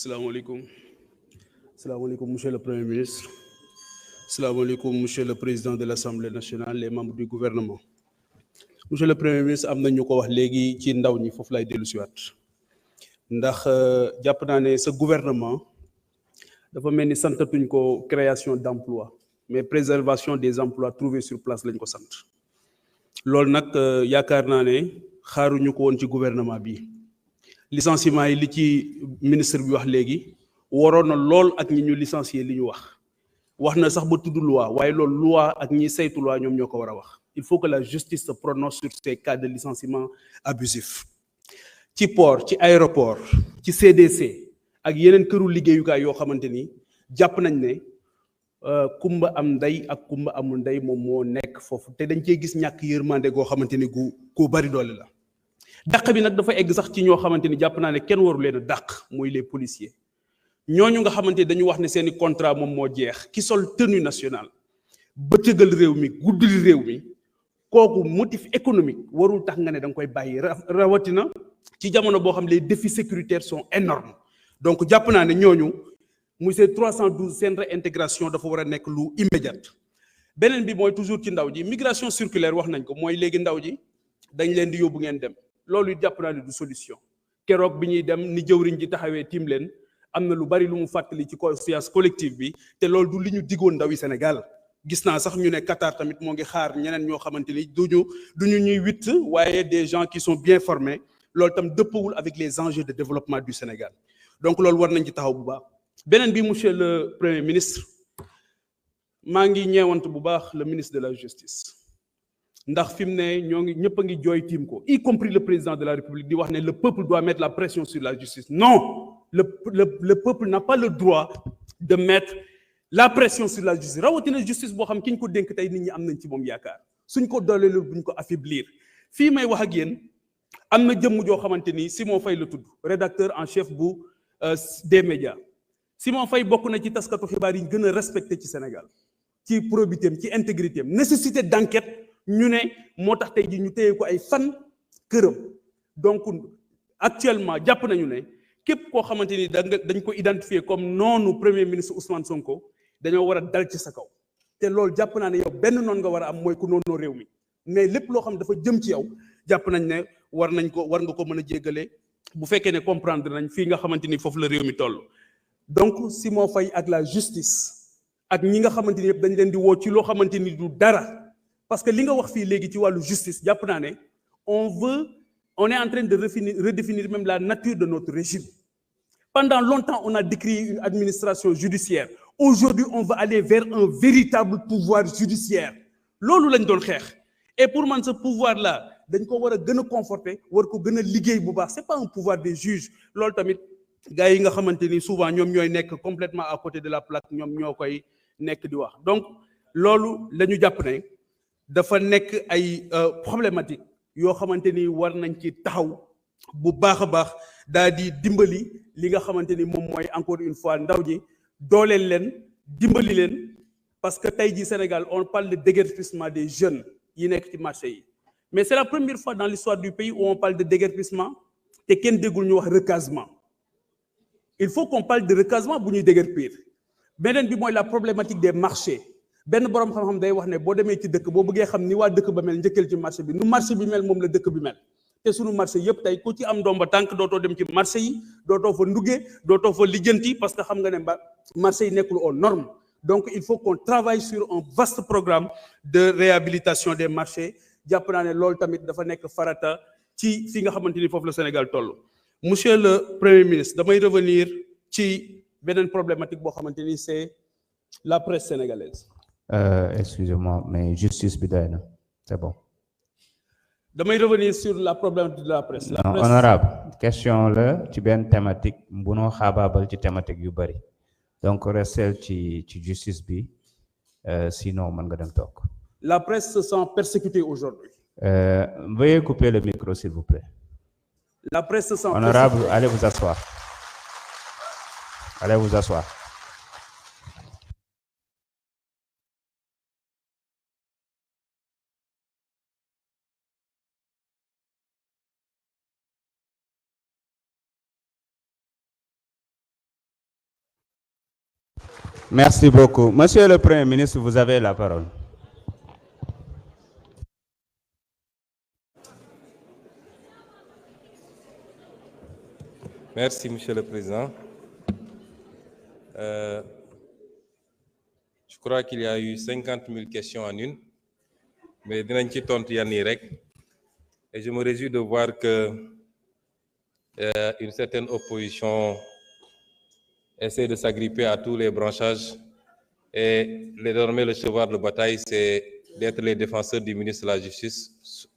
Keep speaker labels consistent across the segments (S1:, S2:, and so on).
S1: Salaamaaleykum. Salaamaaleykum, monsieur le Premier ministre. Salaamaaleykum, monsieur le Président de l'Assemblée nationale, les membres du gouvernement. Monsieur le Premier ministre, am na ñu ko wax léegi ci ndaw ñi foofu lay dellu siwaat ndax jàpp naa ne sa gouvernement dafa mel ni santatuñ ko création d'emplois mais préservation des emplois trouvés sur place lañ ko sant loolu nag yaakaar naa ne xaaruñu ko woon ci gouvernement bi licenciement yi li ci ministre bi wax léegi waroon na lool ak ñi ñu licencier li ñu wax na sax ba tudd loi waaye loolu loi ak ñi saytu loi ñoom ñoo ko war a wax il faut que la justice se prononce sur ces cas de licenciement abusif ci port ci aéroport ci CDC ak yeneen këru liggéeyukaay yoo xamante ni jàpp nañ ne kumba am ndey ak kumba amul ndey moom moo nekk foofu te dañ cee gis ñàkk yërmande goo xamante ni gu bari doole la dàq bi nag dafa egg sax ci ñoo xamante ni jàpp naa ne kenn waru leen a dàq mooy les policiers ñooñu nga xamante ni dañu wax ne seeni contrat moom moo jeex ki sol tenue nationale bëccëgal réew mi guddil réew mi kooku motif économique warul tax nga ne da nga koy bàyyi rawatina ci jamono boo xam les défis sécuritaires sont énormes donc jàpp naa ne ñooñu muy ces 312 seen réintégration dafa war a nekk lu immédiate beneen bi mooy toujours ci ndaw ji migration circulaire wax nañ ko mooy léegi ndaw ji dañ leen di yóbbu ngeen dem loolu jàpp naa ne du solution keroog bi ñuy dem ni jëwriñ ji taxawee tiim leen am na lu bari lu mu fàttali ci conscience collective bi te loolu du li ñu digoon ndawi Sénégal gis naa sax ñu ne Qatar tamit moo ngi xaar ñeneen ñoo xamante ni duñu ñuy witt waaye des gens qui sont bien formés loolu tam dëppawul avec les enjeux de développement du Sénégal donc loolu war nañ ci taxaw bu baax beneen bi monsieur le Premier ministre maa ngi ñeewant bu baax le ministre de la justice ndax fi mu ne ñoo ngi ñëpp a ngi jooy tiim ko y compris le président de la République di wax ne le peuple doit mettre la pression sur la justice non le peuple n'a pas le droit de mettre la pression sur la justice rawatina justice boo xam ki ñu ko dénk tey nit ñi am nañ ci moom yaakaar suñ ko dooleelul buñ ko affaiblir fii may wax ak yéen am na jëmm joo xamante ni Simon Faye la tudd rédacteur en chef bu des médias Simon Faye bokk na ci taskatu xibaar yi gën a respecté ci Sénégal ci probité am ci intégrité am nécessité d'enquête ñu ne moo tax tey ji ñu téye ko ay fan këram donc actuellement jàpp nañu ne képp koo xamante ni dañ ko identifier comme noonu premier ministre Ousmane Sonko dañoo war a dal ci sa kaw te loolu jàpp naa ne yow benn noonu nga war a am mooy ku noonoo réew mi mais lépp loo xam dafa jëm ci yow jàpp nañ ne war nga ko mën a jéggale bu fekkee ne comprendre nañ fii nga xamante ni foofu la réew mi toll donc Simon Faye ak la justice ak ñi nga xamante ni yëpp dañ leen di woo ci loo xamante ni du dara parce que li nga wax fii léegi ci wàllu justice jàpp naa ne on est en train de redéfinir même la nature de notre régime. Pendant longtemps, on a décrié une administration judiciaire. Aujourd'hui, on va aller vers un véritable pouvoir judiciaire. Loolu lañ doon xeex. Et pour man ce pouvoir-là, dañ ko war a gën a conforter, war ko gën a liggéey bu baax. C'est pas un pouvoir des juges. Loolu tamit gars yi nga xamante ni souvent ñoom ñooy nekk complètement à côté de la plaque, ñoom ñoo koy nekk di wax. Donc loolu la ñu jàpp ne dafa nekk ay problématique yoo xamante ni war nañ ci taxaw bu baax a baax daal di dimbali li nga xamante ni moom mooy encore une fois ndaw ñi dooleel leen dimbali leen parce que tey jii Sénégal on parle de déguerpissement des jeunes yi nekk ci marché yi mais c'est la première fois dans l'histoire du pays où on parle de déguerpissement te kenn déggul ñu wax recasement il faut qu'on parle de recasement bu ñuy déguerpir beneen bi mooy la problématique des marchés benn borom xam-xam day wax ne boo demee ci dëkk boo bëggee xam ni waa dëkk ba mel njëkkal ci marché bi nu marché bi mel moom la dëkk bi mel te sunu marché yëpp tey ku ci am ndomba tànk dootoo dem ci marché yi dootoo fa nduggee dootoo fa lijjanti parce que xam nga ne marché yi nekkul aux normes donc il faut qu'on travaille sur un vaste programme de réhabilitation des marchés jàpp naa ne loolu tamit dafa nekk farata ci fi nga xamante ni foofu la Sénégal toll. Monsieur le Premier ministre damay revenir ci beneen problématique boo xamante ni c'est la presse sénégalaise.
S2: Excusez-moi, mais justice bi doy na, c'est bon.
S1: damay revenir sur la problématique de la presse.
S2: Non, honorable question la ci benn thématique bunoo xaabaabal ci thématique yu bari donc restel ci justice bi sinon mën nga dem toog.
S1: La presse se sent persécutée aujourd'hui.
S2: Veuillez couper le micro s'il vous plaît.
S1: La presse se sent
S2: honorable,
S1: persécutée.
S2: allez vous asseoir. Allez vous asseoir. Merci beaucoup. Monsieur le Premier ministre, vous avez la parole.
S3: Merci, Monsieur le Président. Je crois qu'il y a eu 50 000 questions en une, mais dinañ ci tontu yenn yi rek. Et je me réjouis de voir que une certaine opposition essaie de s'agripper à tous les branchages. Et désormais, le cheval de bataille, c'est d'être les défenseurs du ministre de la Justice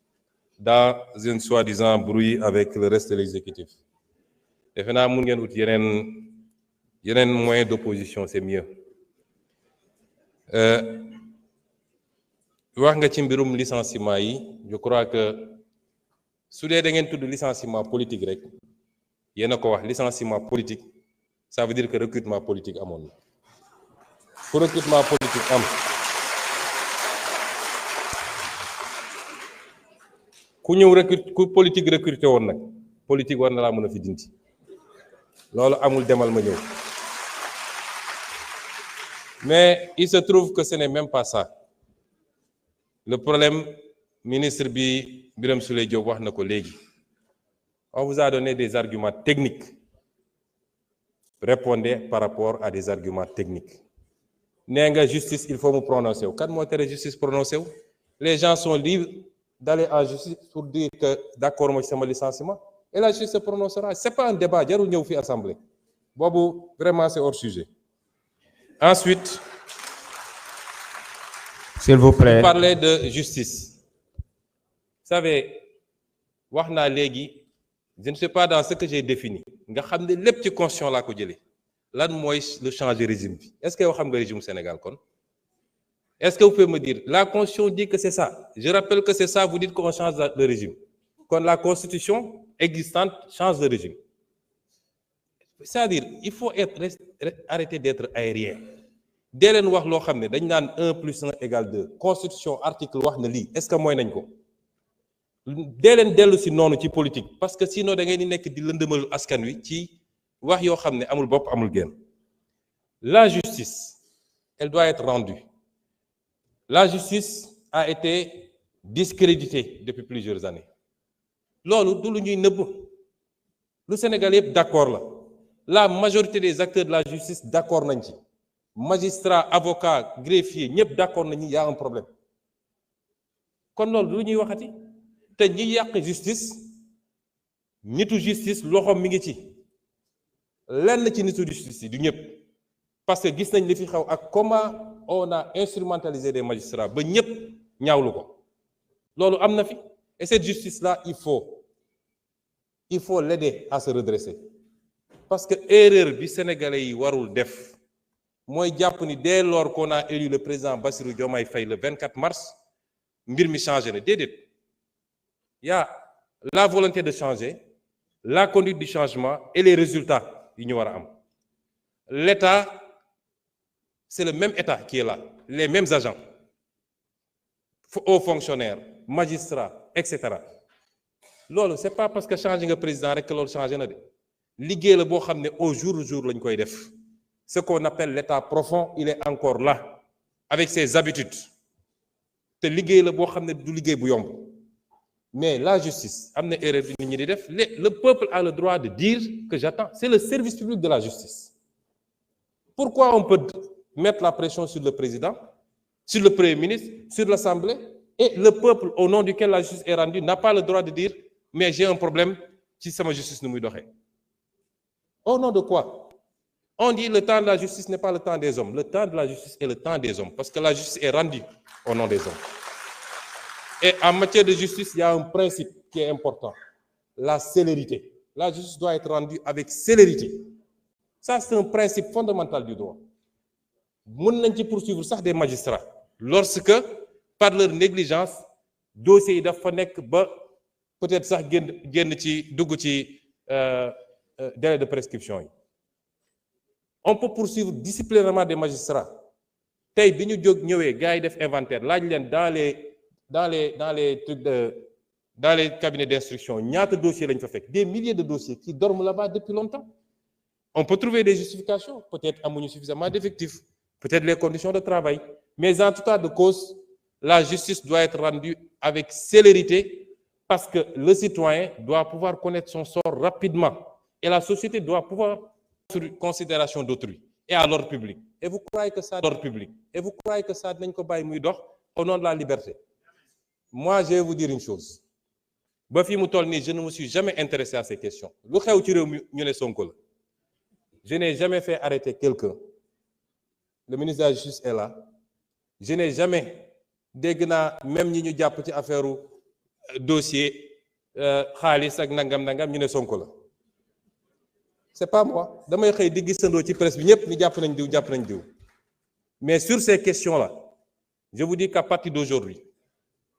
S3: dans une soi-disant brouille avec le reste de l'exécutif. Et finalement, il y a un moyen d'opposition, c'est mieux. Wax nga ci mbirum licenciement yi, je crois que su dee da ngeen tudd licenciement politique rek yéen a ko wax licenciement politique ça veut dire que recrutement politique amoon na pour recrutement politique am ku ñëw ku politique recruté woon nag politique war na laa mën a fi dindi loolu amul demal ma ñëw mais il se trouve que ce n'est même pas ça. Le problème, ministre Birame Souleye Diop wax na ko léegi. On vous a donné des arguments techniques. Répondez par rapport à des arguments techniques. Nee nga justice, il faut me prononcer. Kan moo tere justice prononcé wu? Les gens sont libres d'aller en justice pour dire que d'accord moi ci sama licenciement et la justice se prononcera. C'est pas un débat, jarul ñëw fi assemblée. Boobu vraiment c'est hors sujet. Ensuite,
S2: s'il vous plaît.
S3: Vous parlez de justice. Vous savez, je ne sais pas dans ce que j'ai défini. Nga xam ne lépp ci constitution laa ko jëlee. Lan mooy le changer régime bi. Est-ce que yow xam nga régime Sénégal kon? Est-ce que vous pouvez me dire, la constitution dit que c'est ça. Je rappelle que c'est ça, vous dites qu'on change de régime. Quand la constitution existante change de régime. C'est-à-dire, il faut arrêter d'être aérien. Dès leen wax loo xam ne dañ naan 1 plus 1 égale 2 constitution article wax na lii est-ce que mooy nañ ko dee leen dellu si noonu ci politique parce que sinon da ngay ni nekk di lëndëmal askan wi ci wax yoo xam ne amul bopp amul génn. La justice elle doit être rendue. La justice a été discréditée depuis plusieurs années loolu du lu ñuy nëbb lu Sénégal yëpp d'accord la majorité des acteurs de la justice d'accord nañ ci. Magistrats, avocats, greffiers, ñëpp d'accord nañu y a un problème kon loolu lu ñuy waxati te ñi yàq justice nitu justice loxoom mi ngi ci lenn ci nitu justice yi du ñëpp parce que gis nañ li fi xew ak comment on a instrumentalisé des magistrats ba ñëpp ñaawlu ko loolu am na fi et cette justice là il faut l'aider à se redresser parce que erreur bi sénégalais yi warul def mooy jàpp ni dès lors qu'on a élu le président Bassirou Diomaye Faye le 24 mars mbir mi changé na déedéet il y a la volonté de changer la conduite du changement et les résultats yi ñu war a am l'État c'est le même État qui est là les mêmes agents hauts fonctionnaires magistrats etc. loolu c'est pas parce que changé nga président rek que loolu changé na de liggéey la boo xam ne au jour le jour lañ koy def. Ce qu'on appelle l'état profond, il est encore là, avec ses habitudes. te liggéey la boo xam ne du liggéey bu yomb mais la justice am na erreur bi nit ñi di def le peuple a le droit de dire que j'attends c'est le service public de la justice. Pourquoi on peut mettre la pression sur le président, sur le premier ministre, sur l'Assemblée et le peuple au nom duquel la justice est rendue n'a pas le droit de dire mais j'ai un problème ci sama justice nu muy doxee. Au nom de quoi? On dit le temps de la justice n'est pas le temps des hommes. Le temps de la justice est le temps des hommes parce que la justice est rendue au nom des hommes. Et en matière de justice, il y a un principe qui est important. La célérité. La justice doit être rendue avec célérité. Ça, c'est un principe fondamental du droit. Mën nañ ci poursuivre sax des magistrats lorsque par leur négligence dossiers yi dafa nekk ba peut-être sax génn ci dugg ci délai de prescription yi. On peut poursuivre disciplinairement des magistrats. Tey bi ñu jóg ñëwee gars yi def inventaire laaj leen dans les cabinets d'instruction ñaata dossiers lañ fa fekk des milliers de dossiers qui dorment là-bas depuis longtemps. On peut trouver des justifications peut-être amuñu suffisamment d'effectifs peut-être les conditions de travail. Mais en tout cas de cause, la justice doit être rendue avec célérité parce que le citoyen doit pouvoir connaître son sort rapidement et la société doit pouvoir sur considération d'autrui et à l'ordre public. Et vous croyez que ça d'ordre public? Et vous croyez que ça dinañ ko bàyyi muy dox au nom de la liberté? Moi, je vais vous dire une chose. Ba fi mu toll nii, je ne me suis jamais intéressé à ces questions. Lu xew ci réew mi ñu ne Sonko la. Je n'ai jamais fait arrêter quelqu'un. Le ministre de la Justice est là. Je n'ai jamais dégg naa même ñi ñu jàpp ci affaire dossier xaalis ak nangam ñu ne Sonko la. C'est pas moi. Damay xëy di gisandoo ci presse bi ñëpp ni jàpp nañ diw. Mais sur ces questions-là, je vous dis qu'à partir d'aujourd'hui,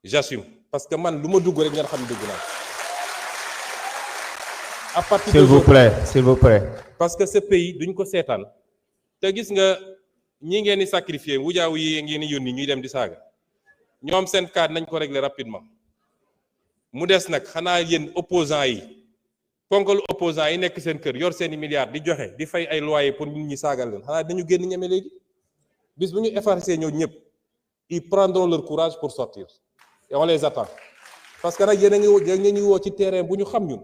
S3: j'assume. Parce que man lu ma dugg rek ngeen xam ne dugg naa. À partir
S2: s'il vous plaît.
S3: Parce que ce pays duñ ko seetaan te gis nga ñi ngeen di sacrifier wujaaw yi ngeen di yónni ñuy dem di saaga ñoom seen cas nañ ko régler rapidement mu des nag xanaa yéen opposants yi ponkal opposants yi nekk seen kër yor seeni milliards di joxe di fay ay loyer pour nit ñi saagal leen xanaa dañu génn ñeme léegi bis bu ñu effacer ñoo ñëpp ils prendront leur courage pour sortir et on les attend parce que nag yéen a ngi woo ci terrain bu ñu xam ñun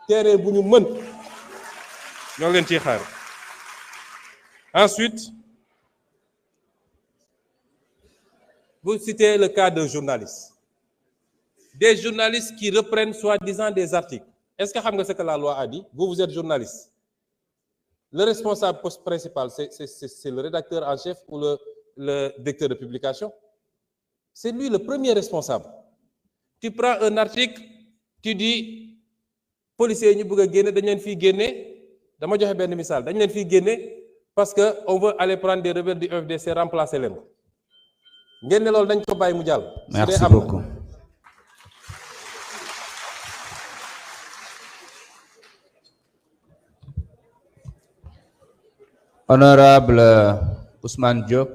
S3: terrain bu ñu mën ñoo leen ciy xaar. Ensuite, vous citez le cas d'un journaliste. Des journalistes qui reprennent soi-disant des articles. Est-ce que vous savez ce que la loi a dit? Vous êtes journaliste. Le responsable principal, c'est le rédacteur en chef ou le directeur de publication? C'est lui le premier responsable. Tu prends un article, tu dis, policiers ñu bëgg a génne dañ leen fiy génne dama joxe benn misaal dañ leen fiy génne parce que on veut aller prendre des rebelles du FDC remplacer leen ko ngeen ne loolu dañ ko bàyyi mu jàll.
S2: Merci beaucoup. Honorable Ousmane Diop,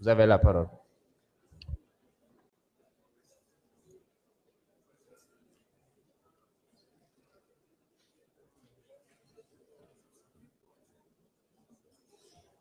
S2: vous avez la parole.